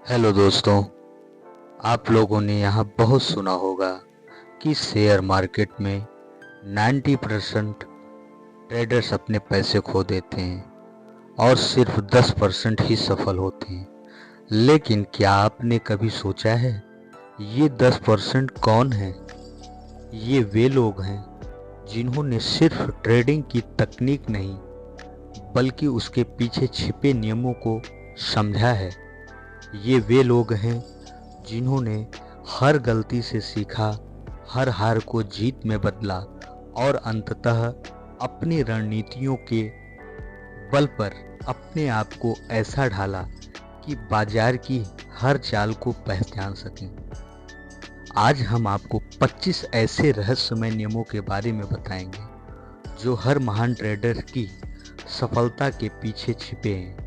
Hello दोस्तों, आप लोगों ने यहाँ बहुत सुना होगा कि शेयर मार्केट में 90% ट्रेडर्स अपने पैसे खो देते हैं और सिर्फ 10% ही सफल होते हैं। लेकिन क्या आपने कभी सोचा है ये 10% कौन है? ये वे लोग हैं जिन्होंने सिर्फ ट्रेडिंग की तकनीक नहीं बल्कि उसके पीछे छिपे नियमों को समझा है। ये वे लोग हैं जिन्होंने हर गलती से सीखा, हर हार को जीत में बदला और अंततः अपनी रणनीतियों के बल पर अपने आप को ऐसा ढाला कि बाजार की हर चाल को पहचान सकें। आज हम आपको 25 ऐसे रहस्यमय नियमों के बारे में बताएंगे जो हर महान ट्रेडर की सफलता के पीछे छिपे हैं।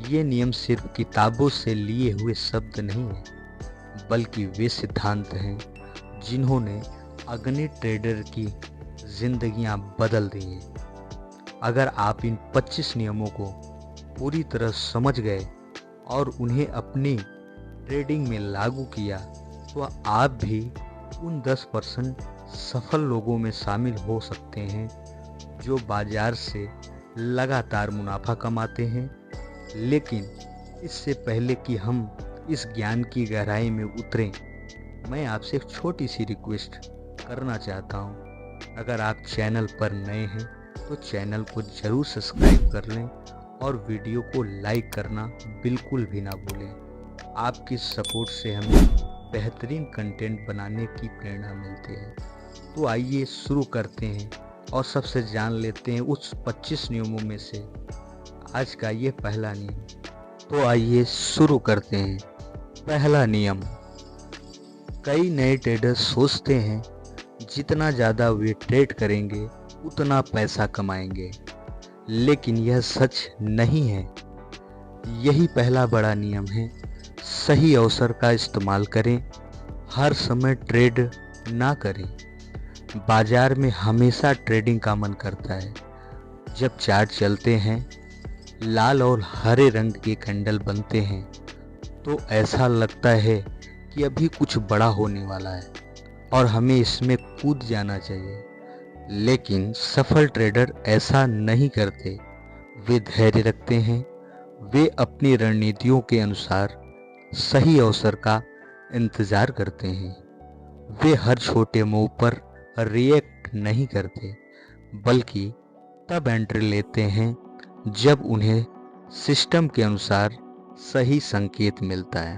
ये नियम सिर्फ किताबों से लिए हुए शब्द नहीं हैं, बल्कि वे सिद्धांत हैं जिन्होंने अगणित ट्रेडर की जिंदगियां बदल दी हैं। अगर आप इन 25 नियमों को पूरी तरह समझ गए और उन्हें अपनी ट्रेडिंग में लागू किया तो आप भी उन 10% सफल लोगों में शामिल हो सकते हैं जो बाजार से लगातार मुनाफा कमाते हैं। लेकिन इससे पहले कि हम इस ज्ञान की गहराई में उतरें, मैं आपसे एक छोटी सी रिक्वेस्ट करना चाहता हूं। अगर आप चैनल पर नए हैं तो चैनल को ज़रूर सब्सक्राइब कर लें और वीडियो को लाइक करना बिल्कुल भी ना भूलें। आपकी सपोर्ट से हमें बेहतरीन कंटेंट बनाने की प्रेरणा मिलती है। तो आइए शुरू करते हैं और सबसे जान लेते हैं उस 25 नियमों में से आज का ये पहला नियम। तो आइए शुरू करते हैं। पहला नियम। कई नए ट्रेडर्स सोचते हैं जितना ज़्यादा वे ट्रेड करेंगे उतना पैसा कमाएंगे, लेकिन यह सच नहीं है। यही पहला बड़ा नियम है। सही अवसर का इस्तेमाल करें, हर समय ट्रेड ना करें। बाजार में हमेशा ट्रेडिंग का मन करता है। जब चार्ट चलते हैं, लाल और हरे रंग के कैंडल बनते हैं तो ऐसा लगता है कि अभी कुछ बड़ा होने वाला है और हमें इसमें कूद जाना चाहिए। लेकिन सफल ट्रेडर ऐसा नहीं करते। वे धैर्य रखते हैं। वे अपनी रणनीतियों के अनुसार सही अवसर का इंतजार करते हैं। वे हर छोटे मूव पर रिएक्ट नहीं करते, बल्कि तब एंट्री लेते हैं जब उन्हें सिस्टम के अनुसार सही संकेत मिलता है।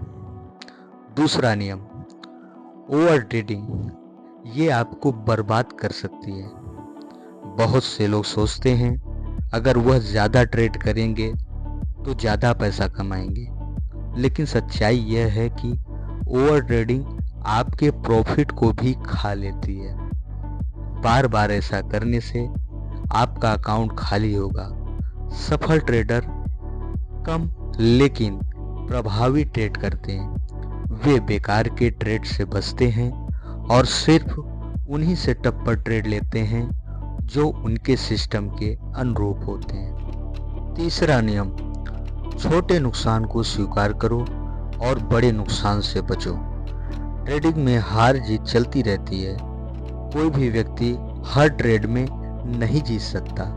दूसरा नियम। ओवर ट्रेडिंग ये आपको बर्बाद कर सकती है। बहुत से लोग सोचते हैं अगर वह ज़्यादा ट्रेड करेंगे तो ज़्यादा पैसा कमाएंगे, लेकिन सच्चाई यह है कि ओवर ट्रेडिंग आपके प्रॉफिट को भी खा लेती है। बार बार ऐसा करने से आपका अकाउंट खाली होगा। सफल ट्रेडर कम लेकिन प्रभावी ट्रेड करते हैं। वे बेकार के ट्रेड से बचते हैं और सिर्फ उन्हीं सेटअप पर ट्रेड लेते हैं जो उनके सिस्टम के अनुरूप होते हैं। तीसरा नियम। छोटे नुकसान को स्वीकार करो और बड़े नुकसान से बचो। ट्रेडिंग में हार जीत चलती रहती है। कोई भी व्यक्ति हर ट्रेड में नहीं जीत सकता,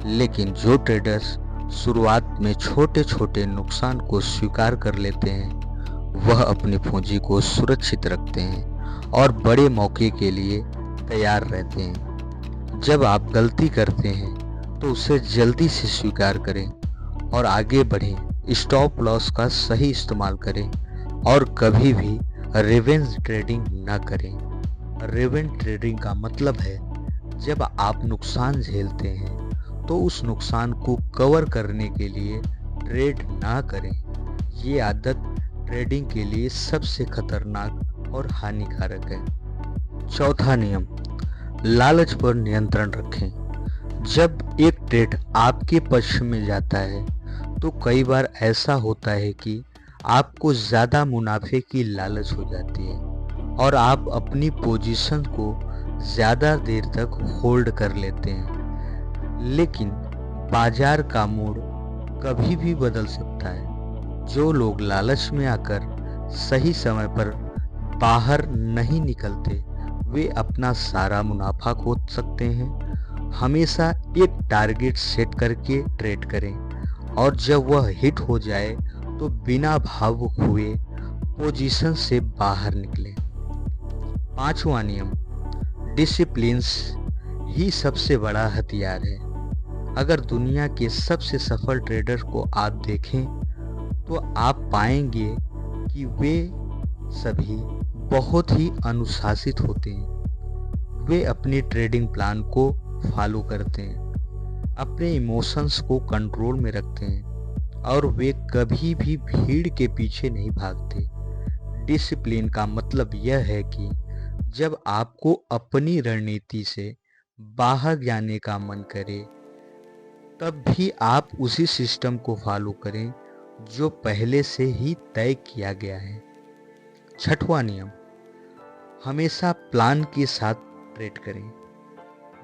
लेकिन जो ट्रेडर्स शुरुआत में छोटे छोटे नुकसान को स्वीकार कर लेते हैं वह अपनी पूंजी को सुरक्षित रखते हैं और बड़े मौके के लिए तैयार रहते हैं। जब आप गलती करते हैं तो उसे जल्दी से स्वीकार करें और आगे बढ़ें। स्टॉप लॉस का सही इस्तेमाल करें और कभी भी रिवेंज ट्रेडिंग ना करें। रिवेंज ट्रेडिंग का मतलब है जब आप नुकसान झेलते हैं तो उस नुकसान को कवर करने के लिए ट्रेड ना करें। ये आदत ट्रेडिंग के लिए सबसे खतरनाक और हानिकारक है। चौथा नियम। लालच पर नियंत्रण रखें। जब एक ट्रेड आपके पक्ष में जाता है तो कई बार ऐसा होता है कि आपको ज़्यादा मुनाफे की लालच हो जाती है और आप अपनी पोजीशन को ज़्यादा देर तक होल्ड कर लेते हैं। लेकिन बाजार का मूड कभी भी बदल सकता है। जो लोग लालच में आकर सही समय पर बाहर नहीं निकलते, वे अपना सारा मुनाफा खो सकते हैं। हमेशा एक टारगेट सेट करके ट्रेड करें और जब वह हिट हो जाए तो बिना भावुक हुए पोजीशन से बाहर निकलें। पांचवा नियम, डिसिप्लिन ही सबसे बड़ा हथियार है। अगर दुनिया के सबसे सफल ट्रेडर को आप देखें तो आप पाएंगे कि वे सभी बहुत ही अनुशासित होते हैं। वे अपनी ट्रेडिंग प्लान को फॉलो करते हैं, अपने इमोशंस को कंट्रोल में रखते हैं और वे कभी भी भीड़ के पीछे नहीं भागते। डिसिप्लिन का मतलब यह है कि जब आपको अपनी रणनीति से बाहर जाने का मन करे तब भी आप उसी सिस्टम को फॉलो करें जो पहले से ही तय किया गया है। छठवां नियम, हमेशा प्लान के साथ ट्रेड करें,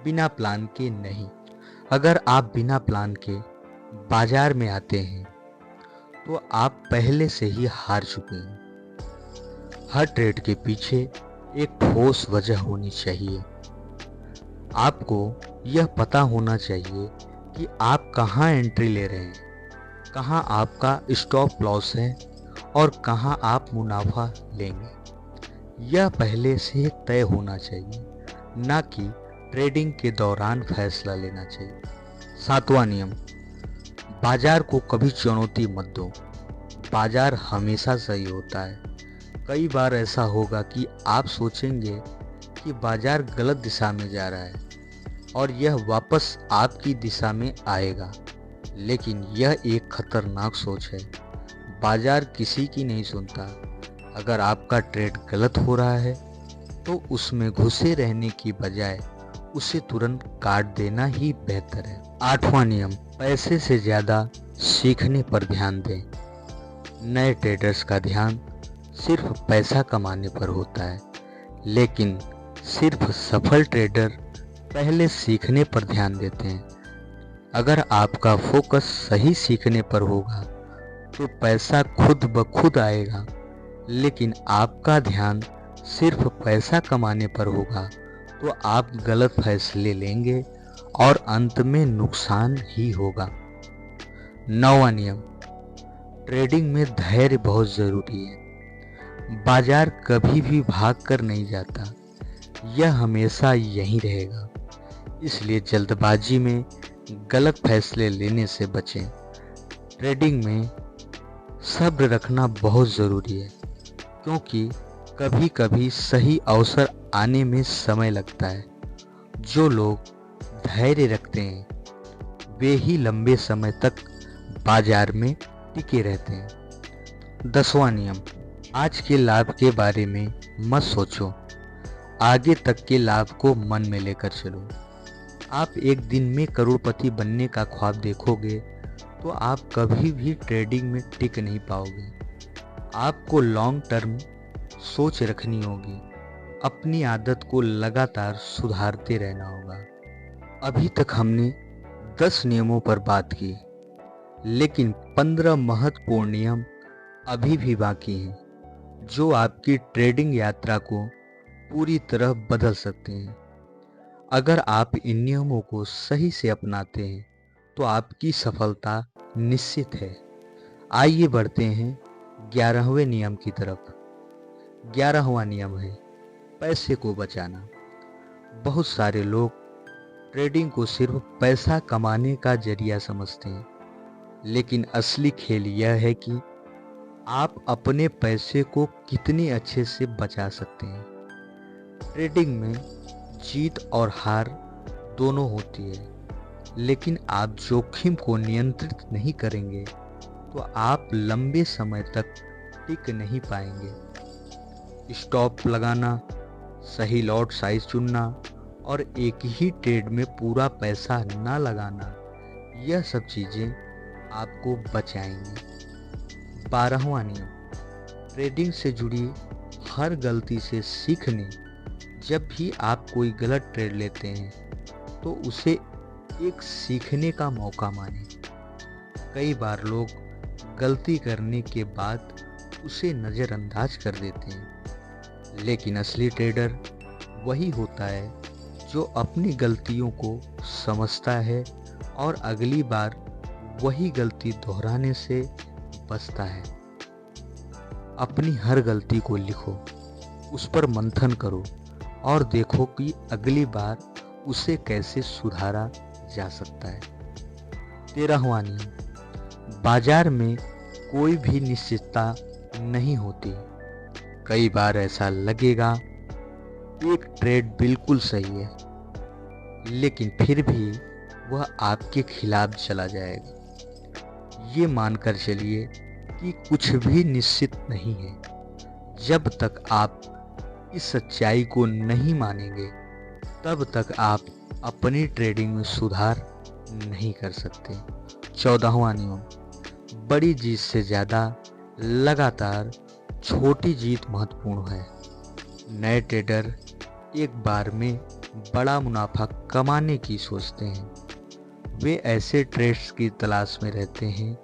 बिना प्लान के नहीं। अगर आप बिना प्लान के बाजार में आते हैं तो आप पहले से ही हार चुके हैं। हर ट्रेड के पीछे एक ठोस वजह होनी चाहिए। आपको यह पता होना चाहिए कि आप कहां एंट्री ले रहे हैं, कहां आपका स्टॉप लॉस है और कहां आप मुनाफा लेंगे। यह पहले से तय होना चाहिए, ना कि ट्रेडिंग के दौरान फैसला लेना चाहिए। सातवां नियम, बाजार को कभी चुनौती मत दो। बाजार हमेशा सही होता है। कई बार ऐसा होगा कि आप सोचेंगे कि बाजार गलत दिशा में जा रहा है और यह वापस आपकी दिशा में आएगा, लेकिन यह एक खतरनाक सोच है। बाजार किसी की नहीं सुनता। अगर आपका ट्रेड गलत हो रहा है तो उसमें घुसे रहने की बजाय उसे तुरंत काट देना ही बेहतर है। आठवां नियम, पैसे से ज़्यादा सीखने पर ध्यान दें। नए ट्रेडर्स का ध्यान सिर्फ पैसा कमाने पर होता है, लेकिन सिर्फ सफल ट्रेडर पहले सीखने पर ध्यान देते हैं। अगर आपका फोकस सही सीखने पर होगा तो पैसा खुद ब खुद आएगा, लेकिन आपका ध्यान सिर्फ पैसा कमाने पर होगा तो आप गलत फैसले लेंगे और अंत में नुकसान ही होगा। नौवां नियम, ट्रेडिंग में धैर्य बहुत ज़रूरी है। बाजार कभी भी भाग कर नहीं जाता, यह हमेशा यहीं रहेगा। इसलिए जल्दबाजी में गलत फैसले लेने से बचें। ट्रेडिंग में सब्र रखना बहुत ज़रूरी है, क्योंकि कभी कभी सही अवसर आने में समय लगता है। जो लोग धैर्य रखते हैं वे ही लंबे समय तक बाजार में टिके रहते हैं। 10वां नियम, आज के लाभ के बारे में मत सोचो, आगे तक के लाभ को मन में लेकर चलो। आप एक दिन में करोड़पति बनने का ख्वाब देखोगे तो आप कभी भी ट्रेडिंग में टिक नहीं पाओगे। आपको लॉन्ग टर्म सोच रखनी होगी, अपनी आदत को लगातार सुधारते रहना होगा। अभी तक हमने 10 नियमों पर बात की, लेकिन 15 महत्वपूर्ण नियम अभी भी बाकी हैं जो आपकी ट्रेडिंग यात्रा को पूरी तरह बदल सकते हैं। अगर आप इन नियमों को सही से अपनाते हैं तो आपकी सफलता निश्चित है। आइए बढ़ते हैं 11वें नियम की तरफ। 11वां नियम है पैसे को बचाना। बहुत सारे लोग ट्रेडिंग को सिर्फ पैसा कमाने का जरिया समझते हैं, लेकिन असली खेल यह है कि आप अपने पैसे को कितने अच्छे से बचा सकते हैं। ट्रेडिंग में जीत और हार दोनों होती है, लेकिन आप जोखिम को नियंत्रित नहीं करेंगे तो आप लंबे समय तक टिक नहीं पाएंगे। स्टॉप लगाना, सही लॉट साइज चुनना और एक ही ट्रेड में पूरा पैसा ना लगाना, यह सब चीज़ें आपको बचाएंगी। 12वां नियम, ट्रेडिंग से जुड़ी हर गलती से सीखने। जब भी आप कोई गलत ट्रेड लेते हैं तो उसे एक सीखने का मौका मानें। कई बार लोग गलती करने के बाद उसे नज़रअंदाज कर देते हैं। लेकिन असली ट्रेडर वही होता है जो अपनी गलतियों को समझता है और अगली बार वही गलती दोहराने से बचता है। अपनी हर गलती को लिखो, उस पर मंथन करो और देखो कि अगली बार उसे कैसे सुधारा जा सकता है। 13वां नियम, बाजार में कोई भी निश्चितता नहीं होती। कई बार ऐसा लगेगा एक ट्रेड बिल्कुल सही है, लेकिन फिर भी वह आपके खिलाफ चला जाएगा। ये मानकर चलिए कि कुछ भी निश्चित नहीं है। जब तक आप इस सच्चाई को नहीं मानेंगे, तब तक आप अपनी ट्रेडिंग में सुधार नहीं कर सकते। 14वां नियम, बड़ी जीत से ज़्यादा लगातार छोटी जीत महत्वपूर्ण है। नए ट्रेडर एक बार में बड़ा मुनाफा कमाने की सोचते हैं। वे ऐसे ट्रेड्स की तलाश में रहते हैं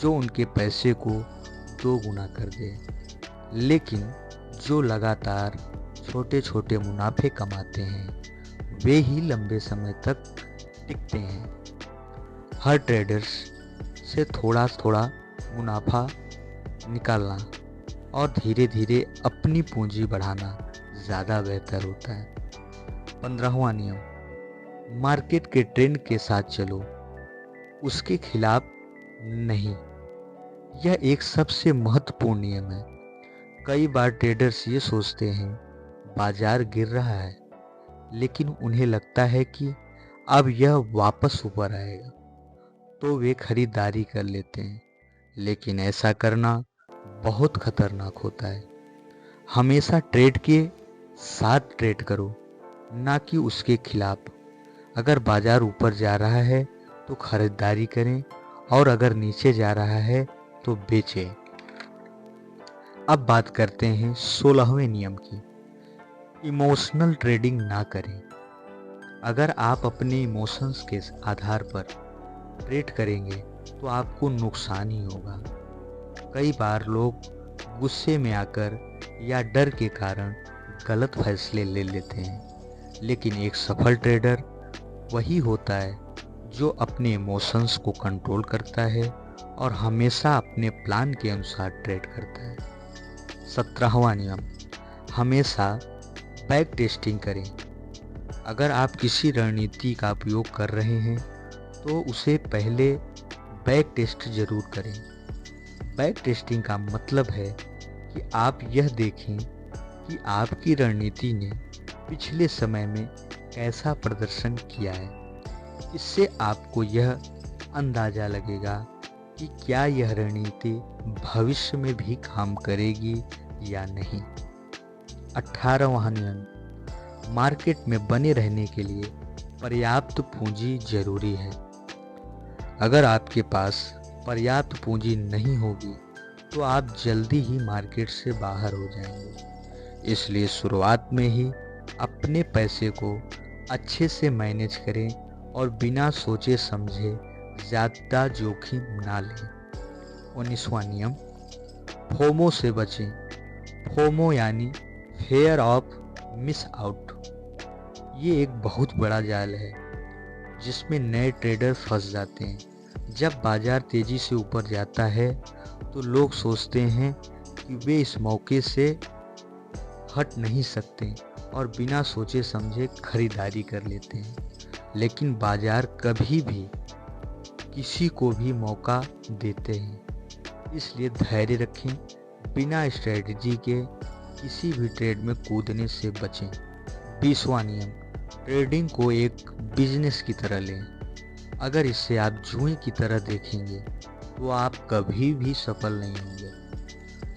जो उनके पैसे को 2 गुना कर दे। लेकिन जो लगातार छोटे छोटे मुनाफे कमाते हैं वे ही लंबे समय तक टिकते हैं। हर ट्रेडर्स से थोड़ा थोड़ा मुनाफा निकालना और धीरे धीरे अपनी पूंजी बढ़ाना ज़्यादा बेहतर होता है। 15वां नियम, मार्केट के ट्रेंड के साथ चलो, उसके खिलाफ नहीं। यह एक सबसे महत्वपूर्ण नियम है। कई बार ट्रेडर्स ये सोचते हैं बाजार गिर रहा है, लेकिन उन्हें लगता है कि अब यह वापस ऊपर आएगा, तो वे खरीदारी कर लेते हैं। लेकिन ऐसा करना बहुत खतरनाक होता है। हमेशा ट्रेड के साथ ट्रेड करो, ना कि उसके खिलाफ। अगर बाजार ऊपर जा रहा है तो खरीदारी करें और अगर नीचे जा रहा है तो बेचें। अब बात करते हैं 16वें नियम की, इमोशनल ट्रेडिंग ना करें। अगर आप अपने इमोशंस के आधार पर ट्रेड करेंगे तो आपको नुकसान ही होगा। कई बार लोग गुस्से में आकर या डर के कारण गलत फैसले ले लेते हैं, लेकिन एक सफल ट्रेडर वही होता है जो अपने इमोशंस को कंट्रोल करता है और हमेशा अपने प्लान के अनुसार ट्रेड करता है। 17वां नियम, हमेशा बैक टेस्टिंग करें। अगर आप किसी रणनीति का उपयोग कर रहे हैं तो उसे पहले बैक टेस्ट जरूर करें। बैक टेस्टिंग का मतलब है कि आप यह देखें कि आपकी रणनीति ने पिछले समय में कैसा प्रदर्शन किया है। इससे आपको यह अंदाजा लगेगा कि क्या यह रणनीति भविष्य में भी काम करेगी या नहीं। 18वां नियम, मार्केट में बने रहने के लिए पर्याप्त पूंजी जरूरी है। अगर आपके पास पर्याप्त पूंजी नहीं होगी तो आप जल्दी ही मार्केट से बाहर हो जाएंगे। इसलिए शुरुआत में ही अपने पैसे को अच्छे से मैनेज करें और बिना सोचे समझे ज़्यादा जोखिम ना लें। 19वां नियम, फोमो से बचें। फोमो यानी फेयर ऑफ मिस आउट। ये एक बहुत बड़ा जाल है जिसमें नए ट्रेडर फंस जाते हैं। जब बाजार तेजी से ऊपर जाता है तो लोग सोचते हैं कि वे इस मौके से हट नहीं सकते और बिना सोचे समझे खरीदारी कर लेते हैं। लेकिन बाजार कभी भी किसी को भी मौका देते हैं, इसलिए धैर्य रखें। बिना स्ट्रेटजी के किसी भी ट्रेड में कूदने से बचें। 20वां नियम, ट्रेडिंग को एक बिजनेस की तरह लें। अगर इसे आप जुए की तरह देखेंगे तो आप कभी भी सफल नहीं होंगे।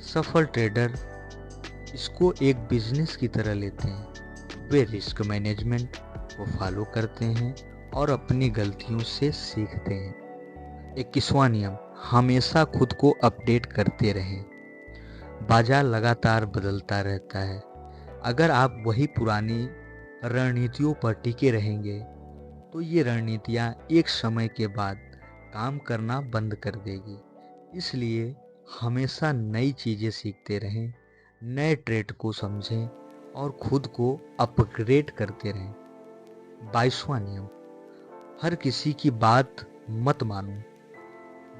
सफल ट्रेडर इसको एक बिजनेस की तरह लेते हैं। वे रिस्क मैनेजमेंट को फॉलो करते हैं और अपनी गलतियों से सीखते हैं। 21वां नियम, हमेशा खुद को अपडेट करते रहें। बाजार लगातार बदलता रहता है। अगर आप वही पुरानी रणनीतियों पर टिके रहेंगे तो ये रणनीतियाँ एक समय के बाद काम करना बंद कर देगी। इसलिए हमेशा नई चीज़ें सीखते रहें, नए ट्रेड को समझें और खुद को अपग्रेड करते रहें। 22वां नियम, हर किसी की बात मत मानो।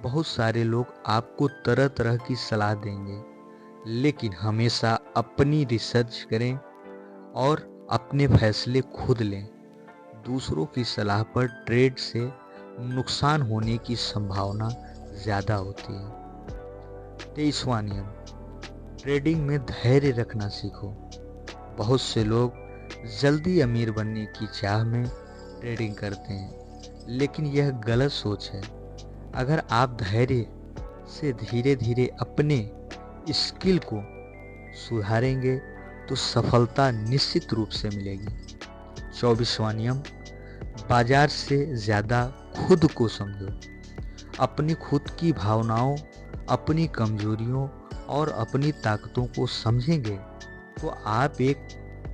बहुत सारे लोग आपको तरह तरह की सलाह देंगे, लेकिन हमेशा अपनी रिसर्च करें और अपने फैसले खुद लें। दूसरों की सलाह पर ट्रेड से नुकसान होने की संभावना ज़्यादा होती है। 23वां नियम, ट्रेडिंग में धैर्य रखना सीखो। बहुत से लोग जल्दी अमीर बनने की चाह में ट्रेडिंग करते हैं, लेकिन यह गलत सोच है। अगर आप धैर्य से धीरे धीरे अपने स्किल को सुधारेंगे तो सफलता निश्चित रूप से मिलेगी। 24वां नियम, बाजार से ज़्यादा खुद को समझो। अपनी खुद की भावनाओं, अपनी कमजोरियों और अपनी ताकतों को समझेंगे तो आप एक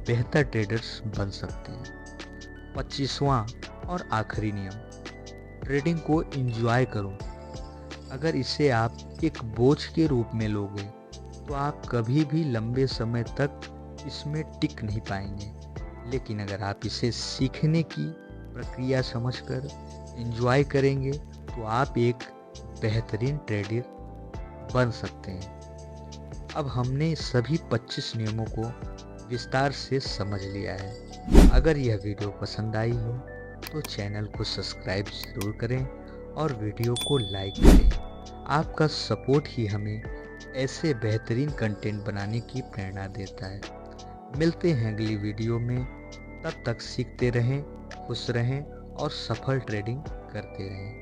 बेहतर ट्रेडर्स बन सकते हैं। 25वां और आखिरी नियम, ट्रेडिंग को एंजॉय करो। अगर इसे आप एक बोझ के रूप में लोगे तो आप कभी भी लंबे समय तक इसमें टिक नहीं पाएंगे। लेकिन अगर आप इसे सीखने की प्रक्रिया समझकर एंजॉय करेंगे तो आप एक बेहतरीन ट्रेडर बन सकते हैं। अब हमने सभी 25 नियमों को विस्तार से समझ लिया है। अगर यह वीडियो पसंद आई हो तो चैनल को सब्सक्राइब जरूर करें और वीडियो को लाइक करें। आपका सपोर्ट ही हमें ऐसे बेहतरीन कंटेंट बनाने की प्रेरणा देता है। मिलते हैं अगली वीडियो में, तब तक सीखते रहें, खुश रहें और सफल ट्रेडिंग करते रहें।